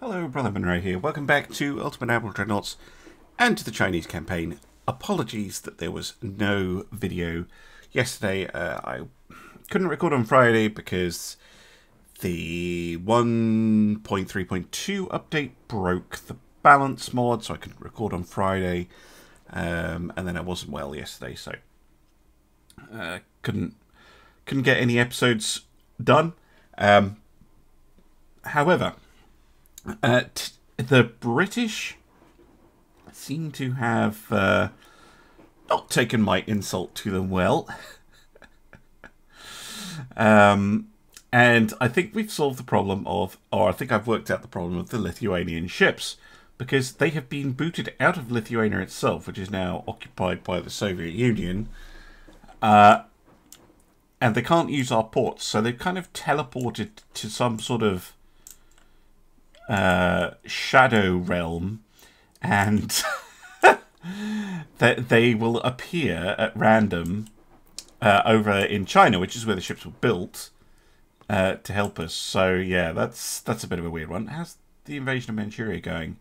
Hello, Brother Monroe here. Welcome back to Ultimate Admiral Dreadnoughts and to the Chinese campaign. Apologies that there was no video yesterday. I couldn't record on Friday because the 1.3.2 update broke the balance mod, so I couldn't record on Friday. And then I wasn't well yesterday, so couldn't get any episodes done. However, the British seem to have not taken my insult to them well. And I think we've solved the problem of, or I think I've worked out the problem of the Lithuanian ships, because they have been booted out of Lithuania itself, which is now occupied by the Soviet Union, and they can't use our ports, so they've kind of teleported to some sort of shadow realm, and that they will appear at random over in China, which is where the ships were built, to help us. So yeah, that's a bit of a weird one. How's the invasion of Manchuria going?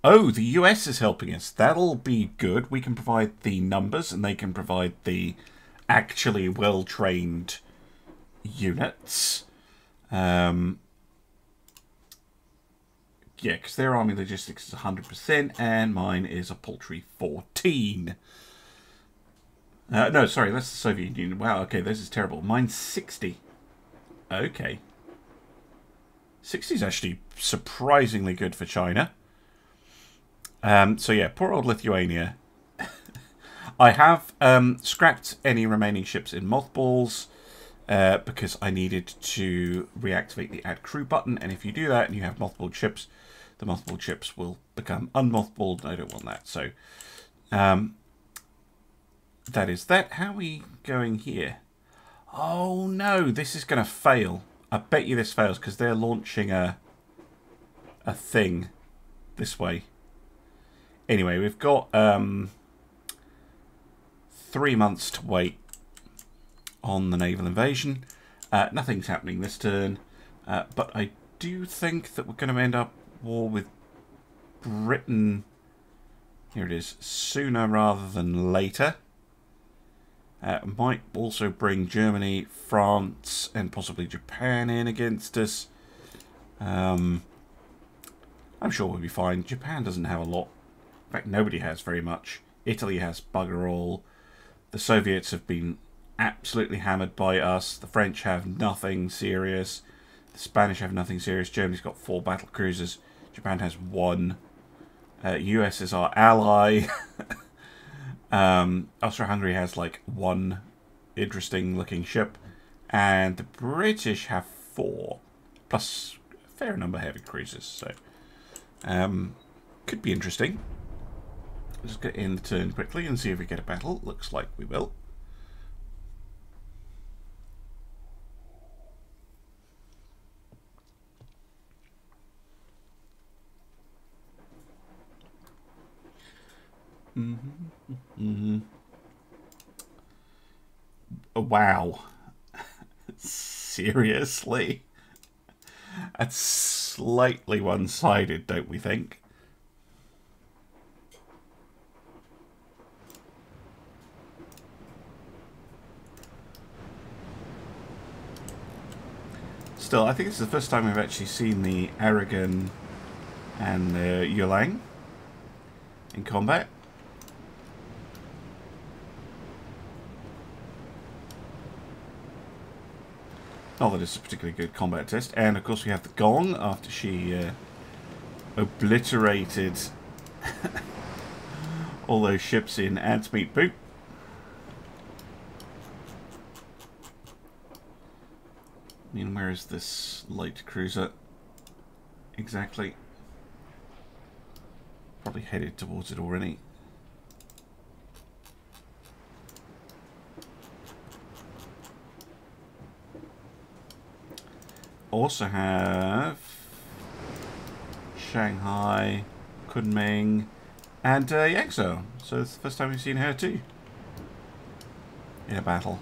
Oh, the US is helping us. That'll be good. We can provide the numbers, and they can provide the actually well-trained units. Yeah, because their army logistics is 100%, and mine is a paltry 14. No, sorry, that's the Soviet Union. Wow, okay, this is terrible. Mine's 60. Okay. 60 is actually surprisingly good for China. So yeah, poor old Lithuania. I have scrapped any remaining ships in mothballs because I needed to reactivate the add crew button, and if you do that and you have mothballed ships, the mothballed ships will become unmothballed, and I don't want that. So that is that. How are we going here? Oh no, this is going to fail. I bet you this fails because they're launching a thing this way. Anyway, we've got 3 months to wait on the naval invasion. Nothing's happening this turn, but I do think that we're going to end up war with Britain, here it is, sooner rather than later. Might also bring Germany, France, and possibly Japan in against us. I'm sure we'll be fine. Japan doesn't have a lot. In fact, nobody has very much. Italy has bugger all. The Soviets have been absolutely hammered by us. The French have nothing serious. The Spanish have nothing serious. Germany's got 4 battle cruisers. Japan has 1. US is our ally. Austria-Hungary has like 1 interesting looking ship. And the British have 4. Plus a fair number of heavy cruisers. So could be interesting. Let's get in the turn quickly and see if we get a battle. Looks like we will. Wow. Seriously? That's slightly one-sided, don't we think? Still, I think it's the first time we've actually seen the Aragon and the Yulang in combat. Not that it's a particularly good combat test. And of course we have the Gong after she obliterated all those ships in Ants Meat Boot. I mean, where is this light cruiser exactly? Probably headed towards it already. Also have Shanghai, Kunming, and Yangzhou. So it's the first time we've seen her too in a battle.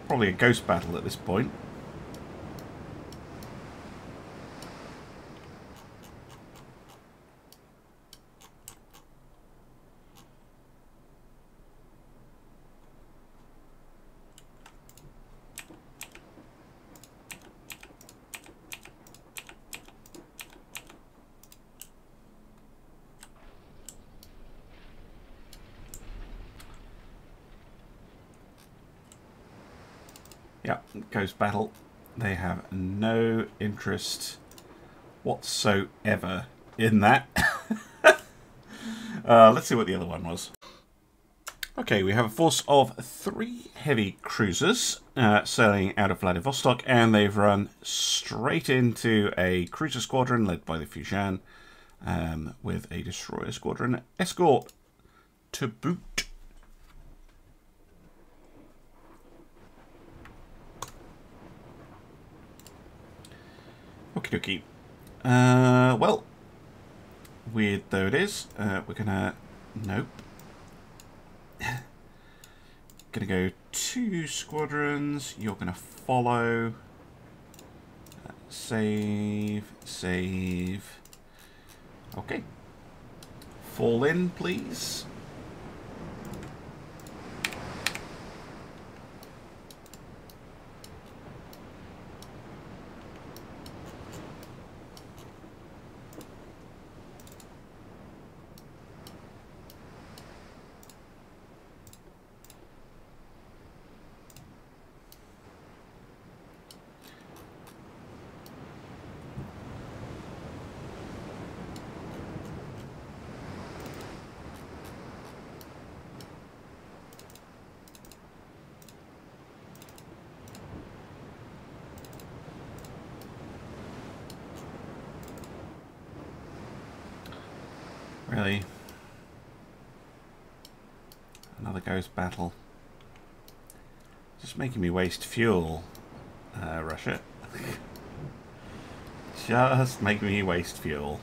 Probably a ghost battle at this point. Yep, Ghost Battle. They have no interest whatsoever in that. Let's see what the other one was. Okay, we have a force of 3 heavy cruisers sailing out of Vladivostok, and they've run straight into a cruiser squadron led by the Fujian with a destroyer squadron escort to boot. Okie dokie. Well, weird though it is, we're gonna... Nope. Gonna go 2 squadrons. You're gonna follow. Save. Save. Okay. Fall in, please. Really? Another ghost battle. Just making me waste fuel, Russia. Just making me waste fuel.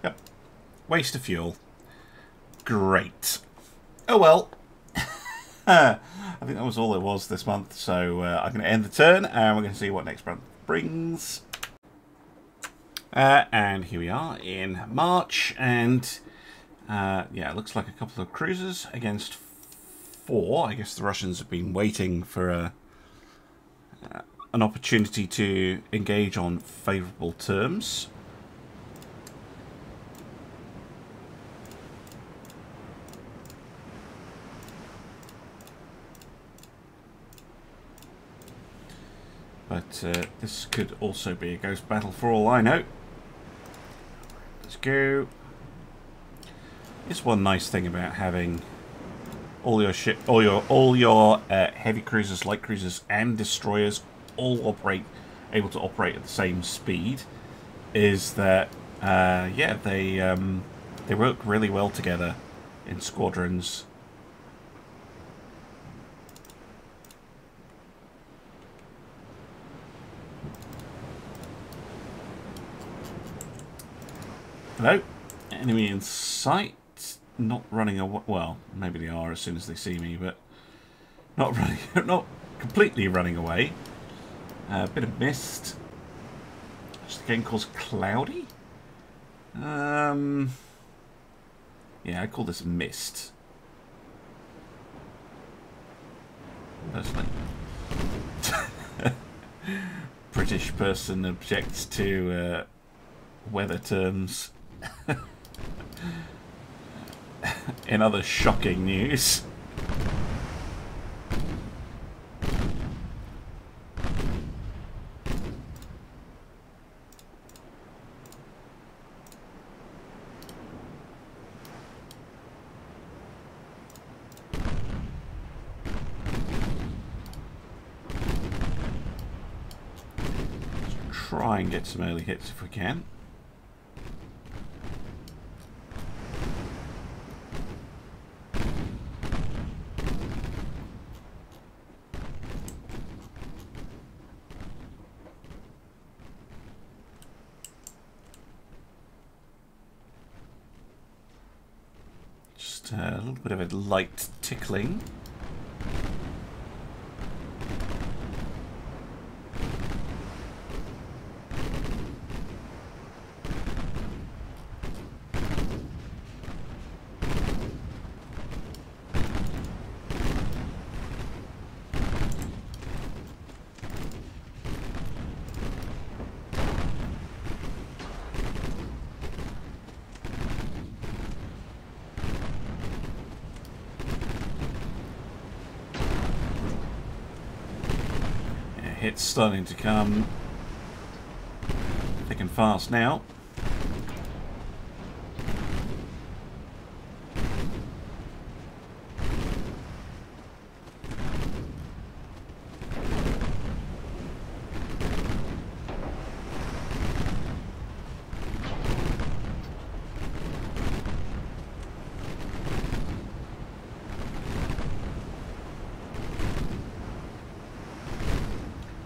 Yep. Waste of fuel. Great. Oh well. I think that was all it was this month, so I'm going to end the turn and we're going to see what next month brings. And here we are in March, and yeah, it looks like a couple of cruisers against 4. I guess the Russians have been waiting for an opportunity to engage on favourable terms. But this could also be a ghost battle for all I know. Let's go. It's one nice thing about having all your ship, all your heavy cruisers, light cruisers, and destroyers all able to operate at the same speed, is that yeah, they work really well together in squadrons. Hello, enemy in sight. Not running away. Well, maybe they are as soon as they see me, but not running. Not completely running away. A bit of mist. Which the game calls cloudy. Yeah, I call this mist. Personally, British person objects to weather terms. In other shocking news, let's try and get some early hits if we can. A little bit of a light tickling. it's starting to come thick and fast now.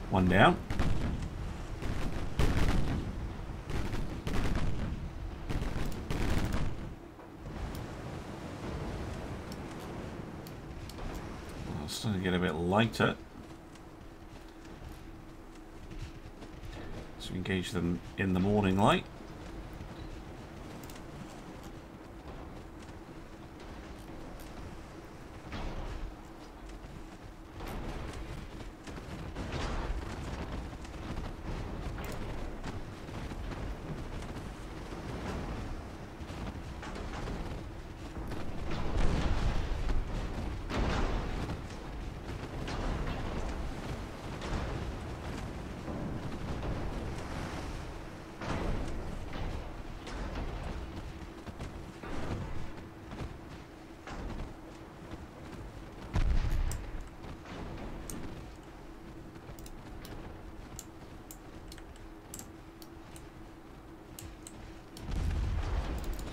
One down. Well, it's starting to get a bit lighter. So engage them in the morning light.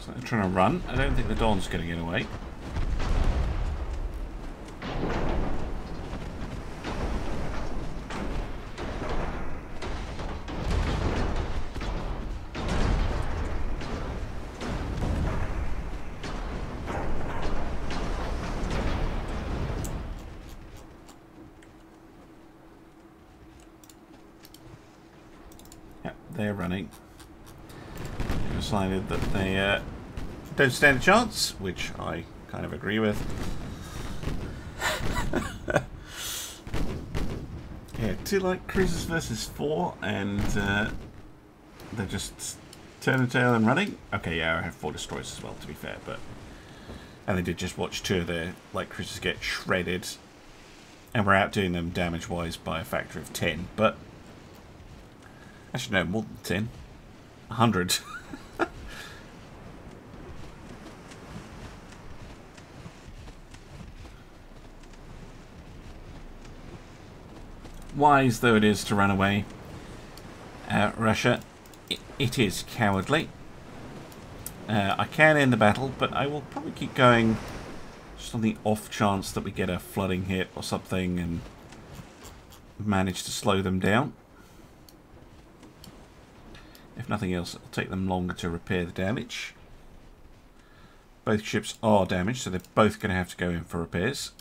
So they're trying to run. I don't think the Don's going to get away. Yep, they're running. They decided that they don't stand a chance, which I kind of agree with. Yeah, 2 light cruisers versus 4, and they're just turning tail and running. Okay, yeah, I have 4 destroyers as well, to be fair, but and they did just watch 2 of their light cruisers get shredded, and we're outdoing them damage-wise by a factor of 10. But actually, no, more than 10, 100. Wise though it is to run away, Russia, it is cowardly. I can end the battle, but I will probably keep going just on the off chance that we get a flooding hit or something and manage to slow them down. If nothing else, it'll take them longer to repair the damage. Both ships are damaged, so they're both going to have to go in for repairs.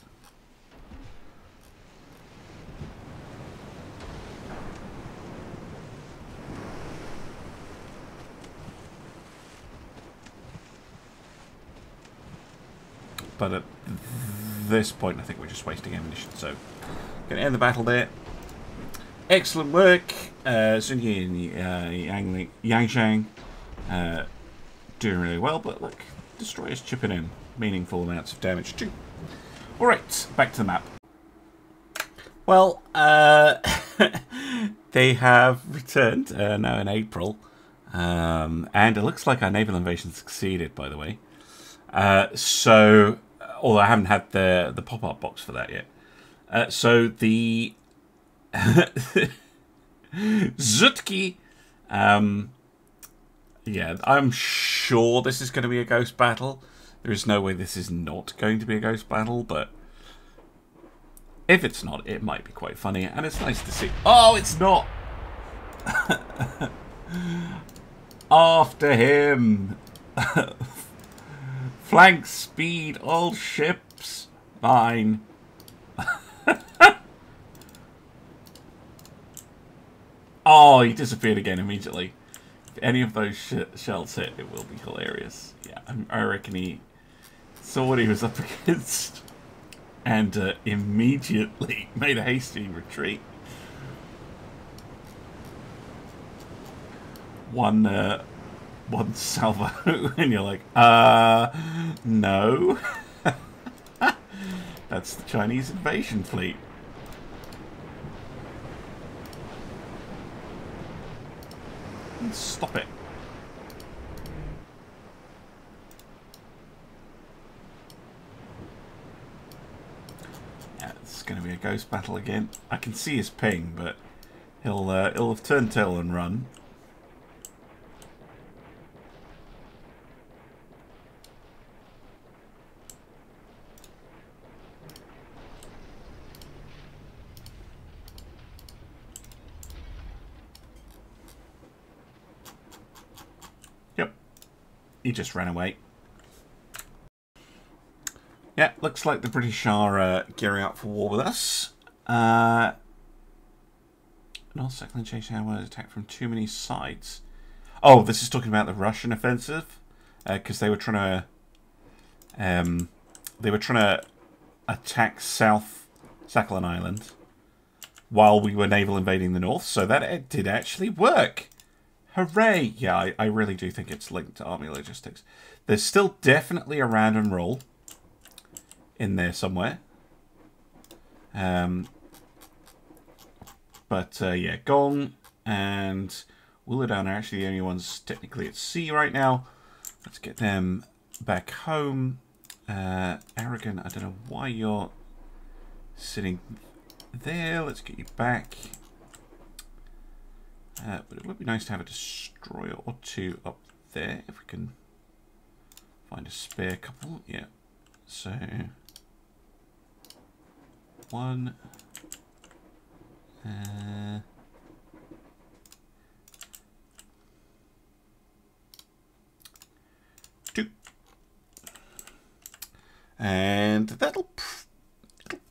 But at this point, I think we're just wasting ammunition. So, going to end the battle there. Excellent work, Zunyi and Yangshang, doing really well. But look, destroyers chipping in meaningful amounts of damage too. All right, back to the map. Well, they have returned now in April, and it looks like our naval invasion succeeded. By the way. So, although I haven't had the pop-up box for that yet. So the Zutki, yeah, I'm sure this is going to be a ghost battle. There is no way this is not going to be a ghost battle, but if it's not, it might be quite funny, and it's nice to see. Oh, it's not! After him! Flank speed, all ships. Fine. Oh, he disappeared again immediately. If any of those shells hit, it will be hilarious. Yeah, I reckon he saw what he was up against and immediately made a hasty retreat. One salvo, and you're like, no. That's the Chinese invasion fleet. and stop it. Yeah, it's going to be a ghost battle again. I can see his ping, but he'll have turned tail and run. He just ran away. Yeah, looks like the British are gearing up for war with us. North Second chasing was attacked from too many sides. Oh, this is talking about the Russian offensive, because they were trying to attack South Sakhalin Island while we were naval invading the north. So that it did actually work. Hooray! Yeah, I really do think it's linked to army logistics. There's still definitely a random roll in there somewhere. Yeah, Gong and Willowdown are actually the only ones technically at sea right now. Let's get them back home. Aragon, I don't know why you're sitting there. Let's get you back. But it would be nice to have a destroyer or two up there if we can find a spare couple. Yeah. So 1. 2. And it'll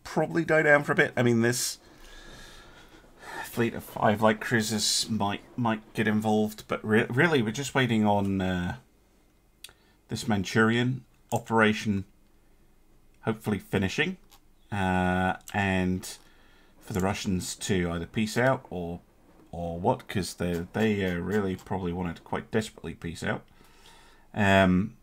probably die down for a bit. I mean, this fleet of 5 light cruisers might get involved, but really we're just waiting on this Manchurian operation hopefully finishing, and for the Russians to either peace out or what, because they really probably wanted to quite desperately peace out. And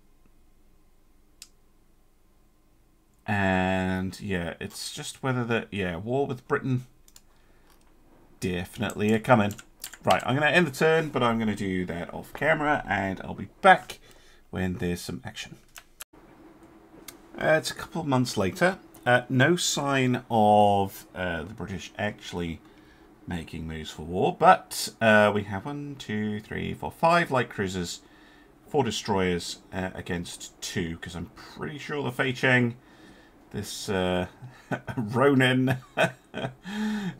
yeah, it's just whether war with Britain definitely a coming. Right, I'm going to end the turn, but I'm going to do that off camera, and I'll be back when there's some action. It's a couple of months later. No sign of the British actually making moves for war, but we have 1, 2, 3, 4, 5 light cruisers, 4 destroyers against 2, because I'm pretty sure the Fei Cheng, this Ronin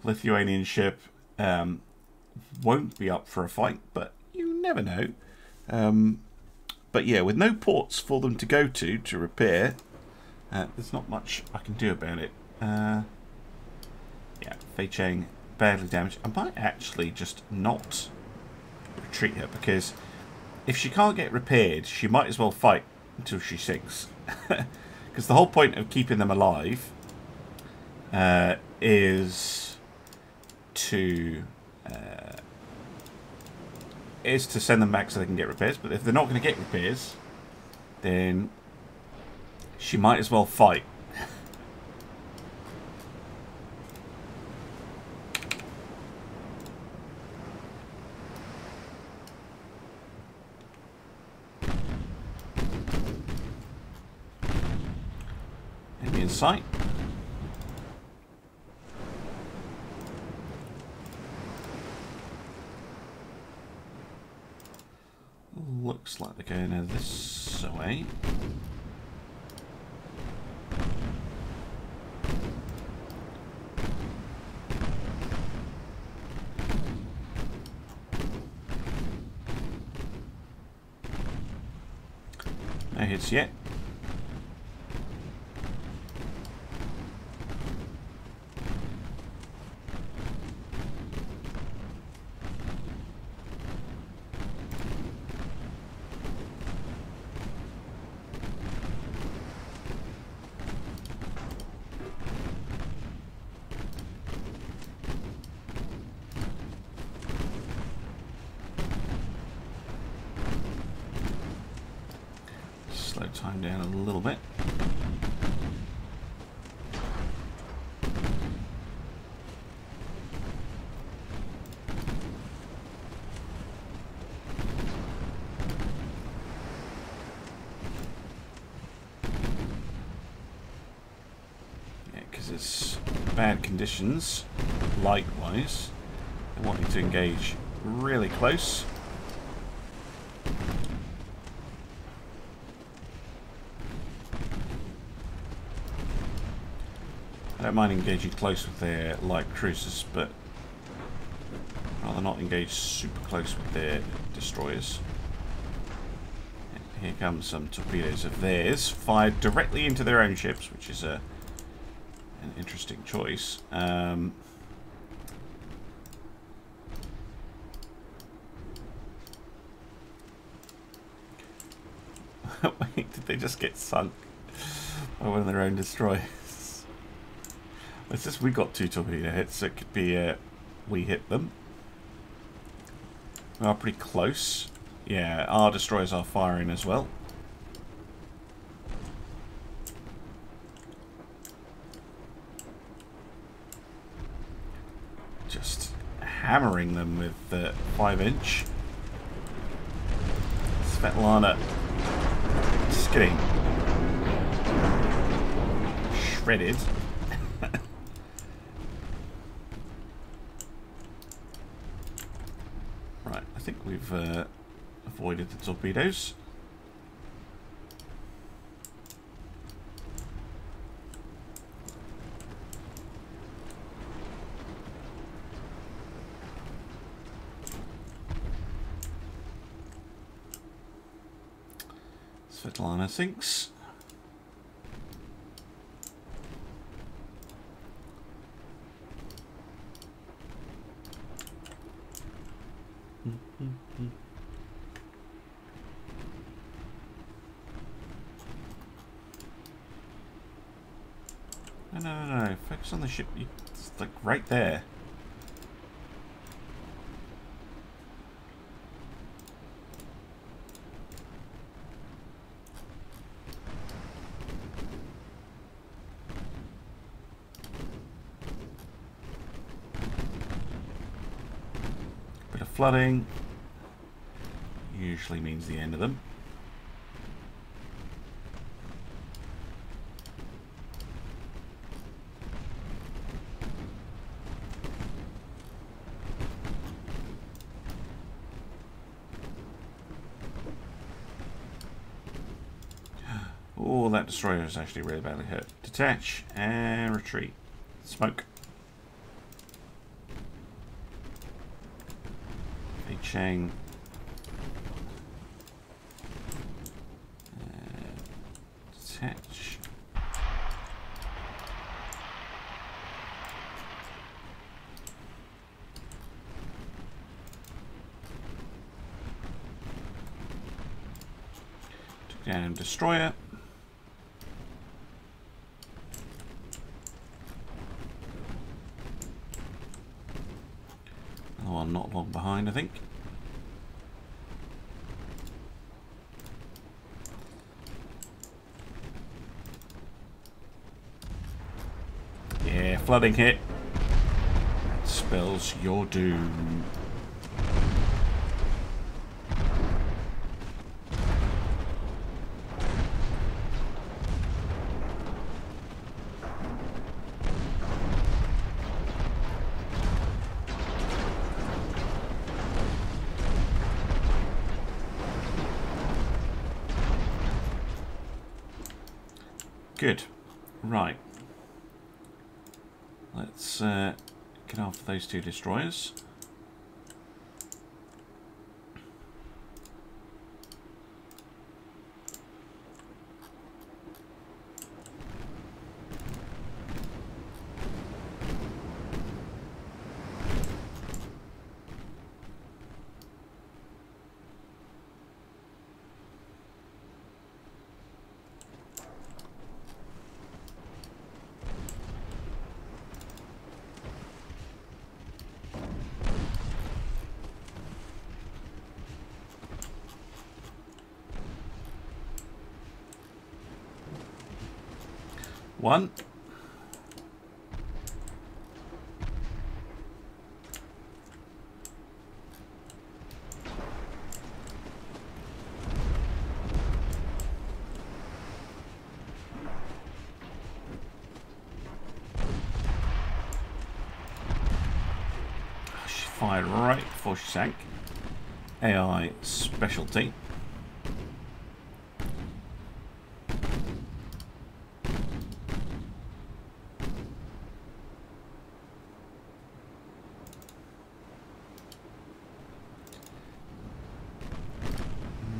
Lithuanian ship, won't be up for a fight, but you never know. But yeah, with no ports for them to go to repair, there's not much I can do about it. Yeah, Fei Cheng badly damaged. I might actually just not retreat her, because if she can't get repaired, she might as well fight until she sinks. Because the whole point of keeping them alive is to send them back so they can get repairs. But if they're not going to get repairs, then she might as well fight. Enemy in sight. Looks like they're going this way. No hits yet. Slow time down a little bit. because it's bad conditions, light-wise. They're wanting to engage really close. I don't mind engaging close with their light cruisers, but rather not engage super close with their destroyers. And here comes some torpedoes of theirs, fired directly into their own ships, which is an interesting choice. Wait, did they just get sunk by one of their own destroyers? It's just we got 2 torpedo hits, so it could be we hit them. We are pretty close. Yeah, our destroyers are firing as well. Just hammering them with the 5-inch. Svetlana just getting shredded. Right, I think we've avoided the torpedoes. Svetlana sinks. No. Focus on the ship. It's like right there. Bit of flooding usually means the end of them. Oh, that destroyer is actually really badly hurt. Detach and retreat. Smoke. Fei Cheng. Detach. Took down destroyer. Not long behind, I think. Yeah, flooding hit. Spells your doom. Good. Right. Let's get after those 2 destroyers. One. fired right before she sank. AI specialty.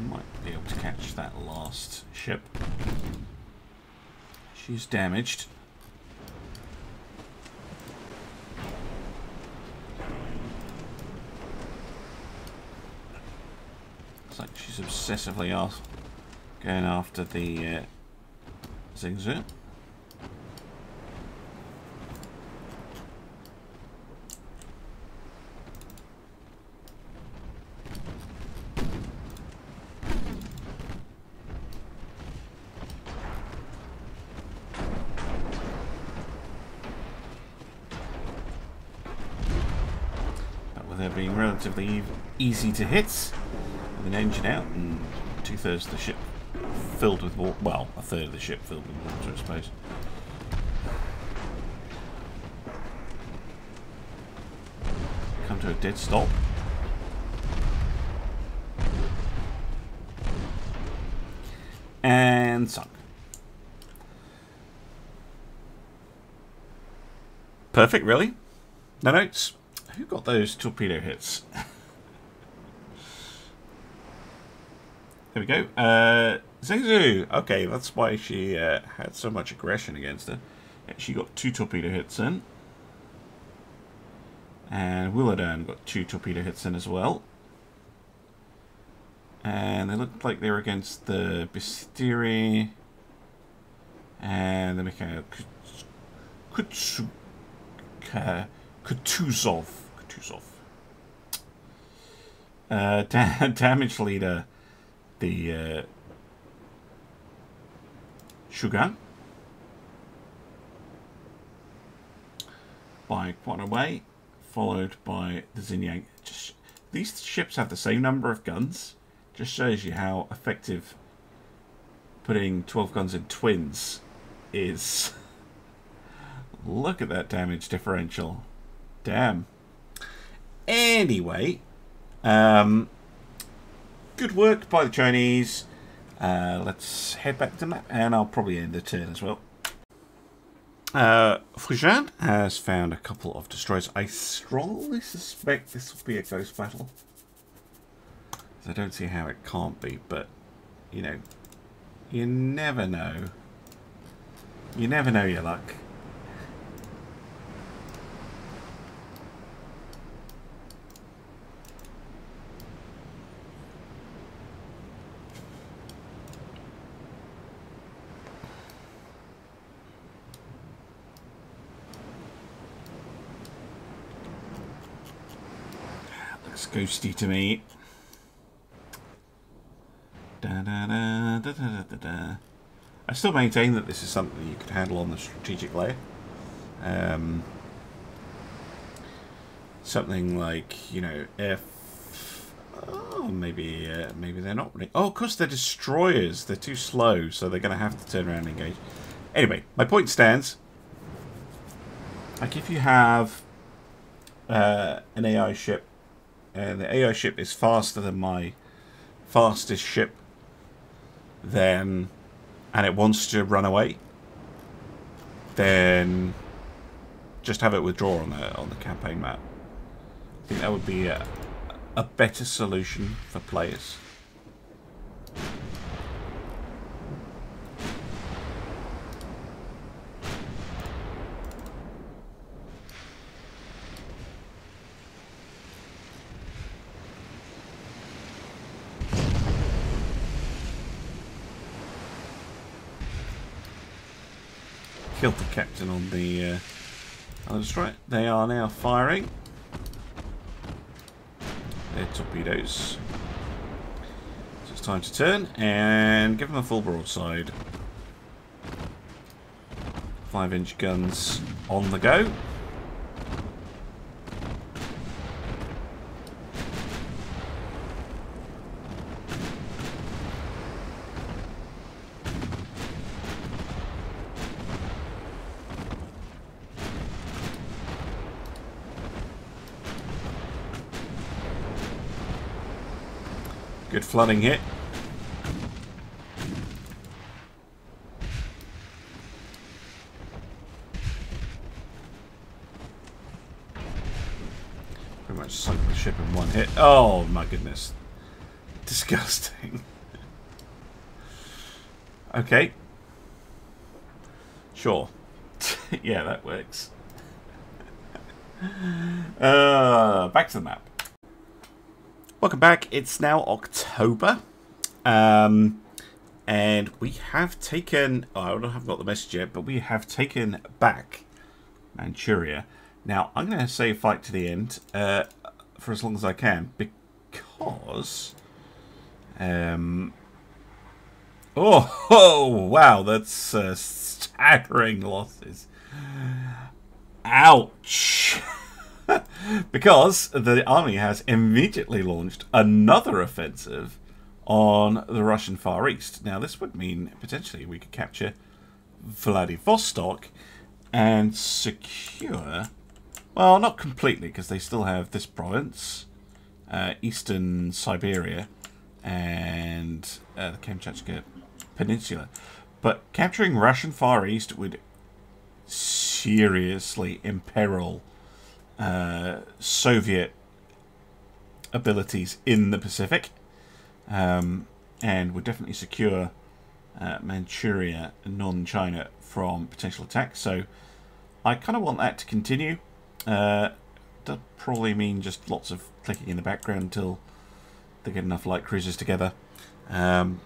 Might be able to catch that last ship. She's damaged. Like she's obsessively going after the Zingzu. But with her being relatively easy to hit, with an engine out and 2/3 of the ship filled with water. Well, 1/3 of the ship filled with water, I suppose. Come to a dead stop. And sunk. Perfect, really? No notes? Who got those torpedo hits? There we go. Zingzu. Okay, that's why she had so much aggression against her. Yeah, she got 2 torpedo hits in. And Willardan got 2 torpedo hits in as well. And they looked like they were against the Bistiri and the Mikhail Kutuzov. Damage leader, the Shugan, by quite a way, followed by the Xinjiang. Just, these ships have the same number of guns. Just shows you how effective putting 12 guns in twins is. Look at that damage differential. Damn. Anyway, good work by the Chinese. Let's head back to the map, and I'll probably end the turn as well. Fujian has found a couple of destroyers. I strongly suspect this will be a ghost battle. I don't see how it can't be, but, you know, you never know. You never know your luck. Looks ghosty to me. I still maintain that this is something you could handle on the strategic layer. Something like, you know, if... Oh, maybe they're not running. Oh, of course they're destroyers. They're too slow, so they're going to have to turn around and engage. Anyway, my point stands. Like, if you have an AI ship, and the AI ship is faster than my fastest ship, then, and it wants to run away, then just have it withdraw on the campaign map. I think that would be a better solution for players. Killed the captain on the destroyer. They are now firing their torpedoes. So it's time to turn and give them a full broadside. 5-inch guns on the go. Good flooding hit. Pretty much sunk the ship in one hit. Oh my goodness. Disgusting. Okay. Sure. Yeah, that works. Back to the map. Welcome back. It's now October. And we have taken... Oh, I haven't got the message yet, but we have taken back Manchuria. Now, I'm going to say fight to the end for as long as I can, because... Oh, wow, that's staggering losses. Ouch! Because the army has immediately launched another offensive on the Russian Far East. Now, this would mean potentially we could capture Vladivostok and secure... Well, not completely, because they still have this province, eastern Siberia, and the Kamchatka Peninsula. But capturing Russian Far East would seriously imperil Soviet abilities in the Pacific, and would definitely secure Manchuria, non-China, from potential attack. So I kind of want that to continue. That'll probably mean just lots of clicking in the background until they get enough light cruisers together. And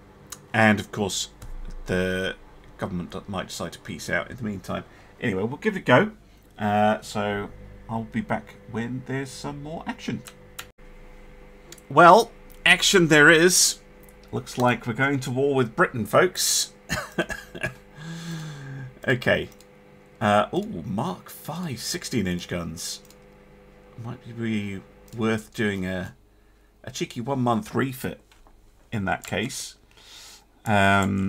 of course, the government might decide to peace out in the meantime. Anyway, we'll give it a go. So I'll be back when there's some more action. Well, action there is. Looks like we're going to war with Britain, folks. Okay. Oh, Mark 5 16-inch guns. Might be worth doing a cheeky 1 month refit in that case. Yeah,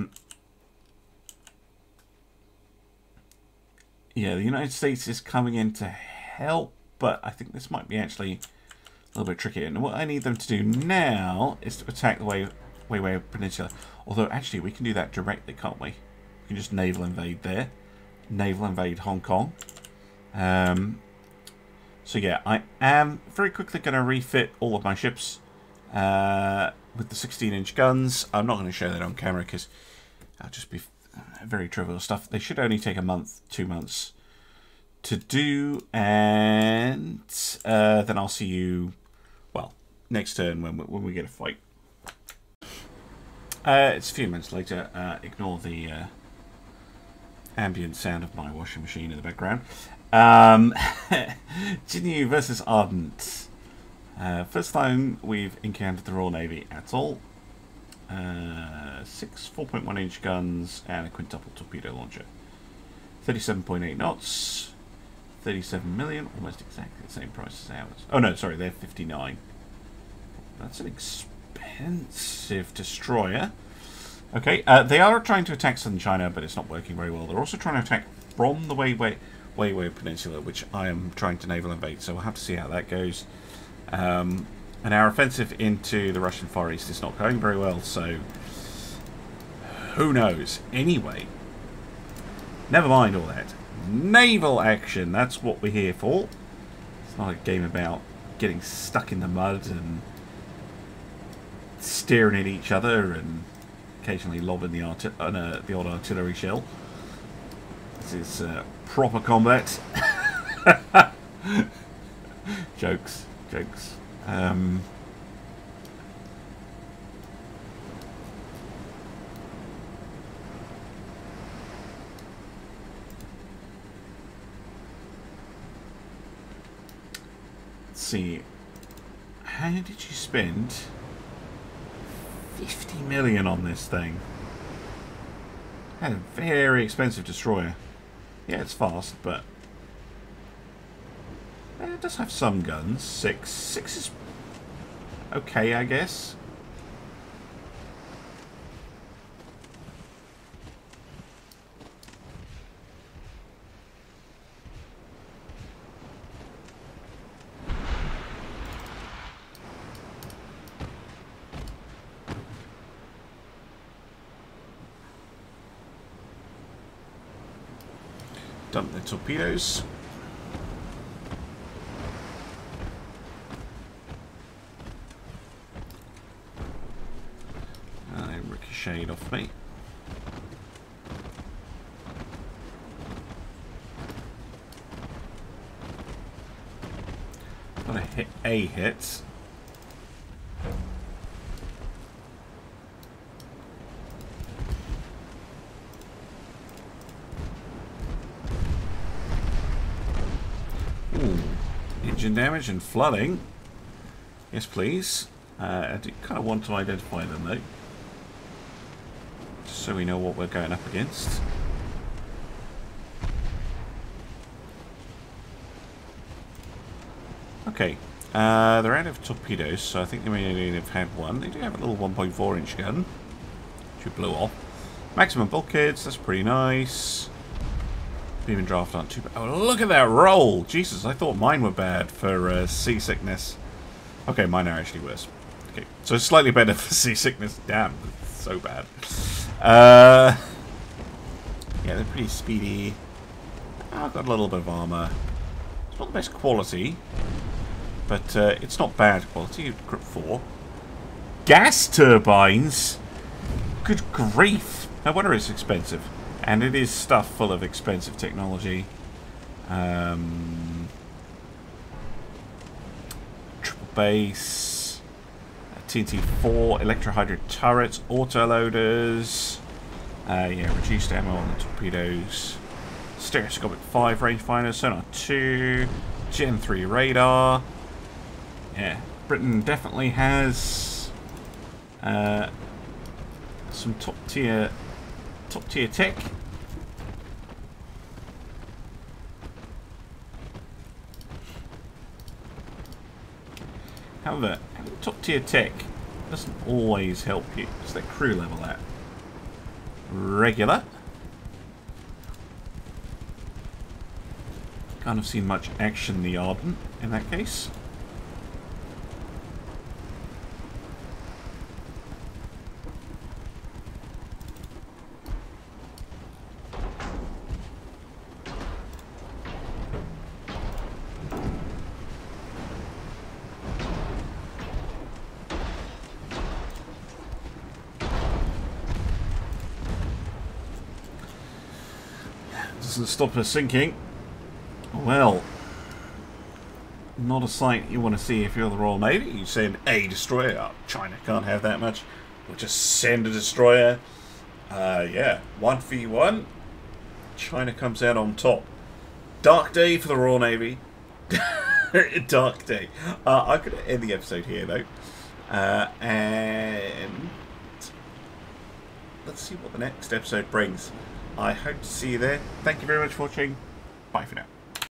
the United States is coming in to help, but I think this might be actually a little bit tricky. And what I need them to do now is to attack the Weiwei Peninsula. Although, actually, we can do that directly, can't we? We can just naval invade there. Naval invade Hong Kong. So, yeah, I am very quickly going to refit all of my ships with the 16-inch guns. I'm not going to show that on camera because that'll just be very trivial stuff. They should only take a month, 2 months to do, and then I'll see you, well, next turn when we get a fight. It's a few minutes later. Ignore the ambient sound of my washing machine in the background. Jinyu versus Ardent. First time we've encountered the Royal Navy at all. 6 4.1-inch guns and a quintuple torpedo launcher. 37.8 knots. 37 million, almost exactly the same price as ours. Oh no, sorry, they're 59. That's an expensive destroyer. Okay, they are trying to attack southern China, but it's not working very well. They're also trying to attack from the Weiwei Peninsula, which I am trying to naval invade, so we'll have to see how that goes. And our offensive into the Russian Far East is not going very well, so who knows? Anyway, never mind all that. Naval action, that's what we're here for. It's not a game about getting stuck in the mud and staring at each other and occasionally lobbing the odd artillery shell. This is proper combat. Jokes. Let's see. How did you spend 50 million on this thing? Had a very expensive destroyer. Yeah, it's fast, but it does have some guns. 6 is okay, I guess. dump the torpedoes. They ricocheted off me. Got a hit. Ooh, engine damage and flooding. Yes, please. I do kind of want to identify them though, just so we know what we're going up against. Okay, they're out of torpedoes, so I think they may only have had one. They do have a little 1.4 inch gun, which blew off. Maximum bulkheads, that's pretty nice. Beam and draft aren't too bad. Oh, look at that roll! Jesus, I thought mine were bad for seasickness. Okay, mine are actually worse. Okay, so it's slightly better for seasickness. Damn, it's so bad. Yeah, they're pretty speedy. I've got a little bit of armour. It's not the best quality, but it's not bad quality. Grip 4. Gas turbines? Good grief. No wonder it's expensive. And it is stuff full of expensive technology. Triple base. TNT-4. Electrohydro turrets. Autoloaders. Yeah, reduced ammo on the torpedoes. Stereoscopic 5 rangefinder, sonar 2, Gen 3 radar. Yeah, Britain definitely has some top tier tech. However, having top tier tech doesn't always help you. What's their crew level at? Regular. Can't have seen much action in the Arden in that case. Doesn't stop us sinking. Well, not a sight you want to see if you're the Royal Navy. You send a destroyer. Oh, China can't have that much. We'll just send a destroyer. Yeah, 1v1. China comes out on top. Dark day for the Royal Navy. Dark day. I'm going to end the episode here, though. And let's see what the next episode brings. I hope to see you there. Thank you very much for watching. Bye for now.